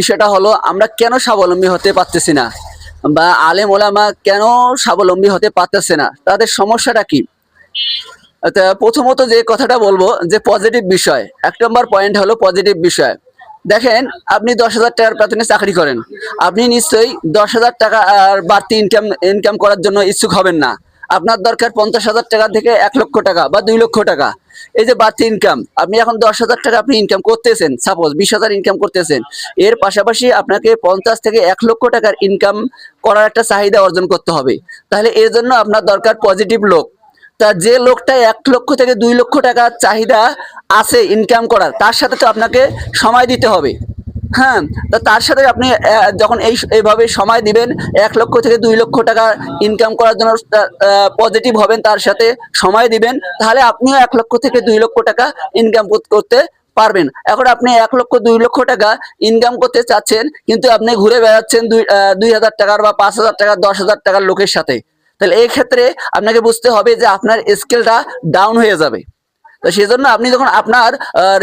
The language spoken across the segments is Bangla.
বিষয়টা হলো আমরা কেন স্বাবলম্বী হতে পারতেছি না, বা আলেম ওলামা কেন স্বাবলম্বী হতে পারতেছে না, তাদের সমস্যাটা কি? প্রথমত যে কথাটা বলবো যে পজিটিভ বিষয়, 1 নম্বর পয়েন্ট হলো পজিটিভ বিষয়। দেখেন, আপনি 10,000 টাকার বেতনে চাকরি করেন, আপনি নিশ্চয়ই 10,000 টাকা আর বাড়তি ইনকাম করার জন্য ইচ্ছুক হবেন না। আপনার দরকার 50,000 টাকা থেকে 1 লক্ষ টাকা বা 2 লক্ষ টাকা। এই যে বাড়তি ইনকাম, আপনি এখন 10,000 টাকা আপনি ইনকাম করতেছেন, সাপোজ 20,000 ইনকাম করতেছেন, এর পাশাপাশি আপনাকে 50 থেকে 1 লক্ষ টাকার ইনকাম করার একটা চাহিদা অর্জন করতে হবে। তাহলে এর জন্য আপনার দরকার পজিটিভ লোক। তা যে লোকটা 1 লক্ষ থেকে 2 লক্ষ টাকার চাহিদা আছে ইনকাম করার, তার সাথে তো আপনাকে সময় দিতে হবে। হ্যাঁ, তা তার সাথে আপনি যখন এইভাবে সময় দিবেন, 1 লক্ষ থেকে 2 লক্ষ টাকা ইনকাম করার জন্য পজিটিভ হবেন, তার সাথে সময় দিবেন, তাহলে আপনিও 1 লক্ষ থেকে 2 লক্ষ টাকা ইনকাম করতে পারবেন। এখন আপনি 1 লক্ষ 2 লক্ষ টাকা ইনকাম করতে চাচ্ছেন, কিন্তু আপনি ঘুরে বেড়াচ্ছেন 2,000 টাকার বা 5,000 টাকার 10,000 টাকার লোকের সাথে। তাহলে এই ক্ষেত্রে আপনাকে বুঝতে হবে যে আপনার স্কেলটা ডাউন হয়ে যাবে। তো সেজন্য আপনি যখন আপনার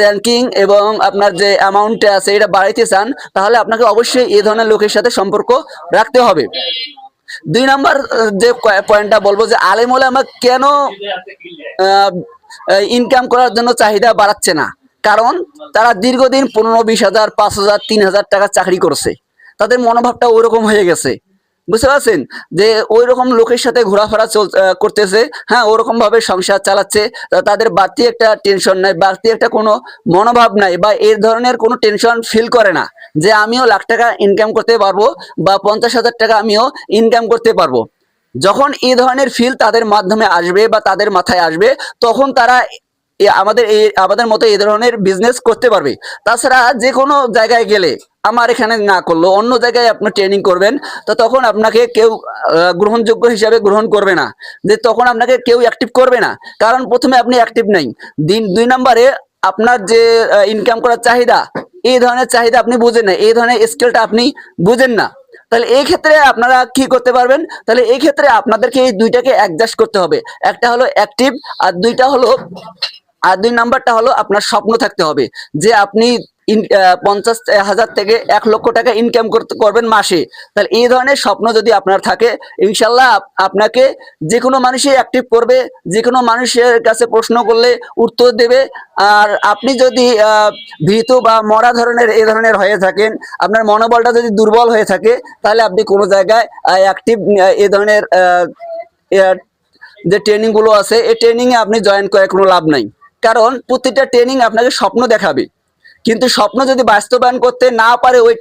র্যাঙ্কিং এবং আপনার যে অ্যামাউন্টটা আছে এটা বাড়াইতে চান, তাহলে আপনাকে অবশ্যই এই ধরনের লোকের সাথে সম্পর্ক রাখতে হবে। 2 নম্বর যে পয়েন্টটা বলবো যে আলেম ওলামা কেন ইনকাম করার জন্য চাহিদা বাড়াচ্ছে না, কারণ তারা দীর্ঘদিন 15-20 হাজার, 5,000, 3,000 টাকা চাকরি করছে, তাদের মনোভাবটা ওইরকম হয়ে গেছে। বুঝতে পারছেন যে ওই রকম লোকের সাথে ঘোরাফেরা করতেছে, হ্যাঁ, ওরকম ভাবে সংসার চালাচ্ছে। তাদের বাড়তি একটা টেনশন নাই, বাড়তি একটা কোনো মনোভাব নাই, বা এই ধরনের কোনো টেনশন ফিল করে না যে আমিও লাখ টাকা ইনকাম করতে পারবো বা 50,000 টাকা আমিও ইনকাম করতে পারবো। যখন এই ধরনের ফিল তাদের মাধ্যমে আসবে বা তাদের মাথায় আসবে, তখন তারা আমাদের মতো এই ধরনের বিজনেস করতে পারবে। তাছাড়া যে কোনো জায়গায় গেলে, আমার এখানে না করলো অন্য জায়গায় আপনি ট্রেনিং করবেন, তো তখন আপনাকে কেউ গ্রহণযোগ্য হিসাবে গ্রহণ করবে না, যে তখন আপনাকে কেউ অ্যাক্টিভ করবে না। কারণ প্রথমে আপনি অ্যাক্টিভ নেই, 2 নম্বরে আপনার যে ইনকাম করার চাহিদা, এই ধরনের চাহিদা আপনি বুঝেন না, এই ধরনের স্কেলটা আপনি বুঝেন না। তাহলে এই ক্ষেত্রে আপনারা কি করতে পারবেন? তাহলে এই ক্ষেত্রে আপনাদেরকে এই দুইটাকে অ্যাডজাস্ট করতে হবে। একটা হলো অ্যাক্টিভ, আর 2 নম্বরটা হলো আপনার স্বপ্ন থাকতে হবে যে আপনি 50,000 থেকে 1 লক্ষ টাকা ইনকাম করবেন মাসে। তাহলে এই ধরনের স্বপ্ন যদি আপনার থাকে, ইনশাল্লাহ আপনাকে যে কোনো মানুষই অ্যাক্টিভ করবে, যে কোনো মানুষের কাছে প্রশ্ন করলে উত্তর দেবে। আর আপনি যদি ভীত বা মরা ধরনের এই ধরনের হয়ে থাকেন, আপনার মনোবলটা যদি দুর্বল হয়ে থাকে, তাহলে আপনি কোনো জায়গায় অ্যাক্টিভ এই ধরনের যে ট্রেনিং গুলো আছে, এই ট্রেনিং এ আপনি জয়েন করে কোনো লাভ নাই। কারণ প্রতিটা ট্রেনিং আপনাকে স্বপ্ন দেখাবে, কিন্তু স্বপ্ন যদি বাস্তবায়ন করতে না পারে, ওই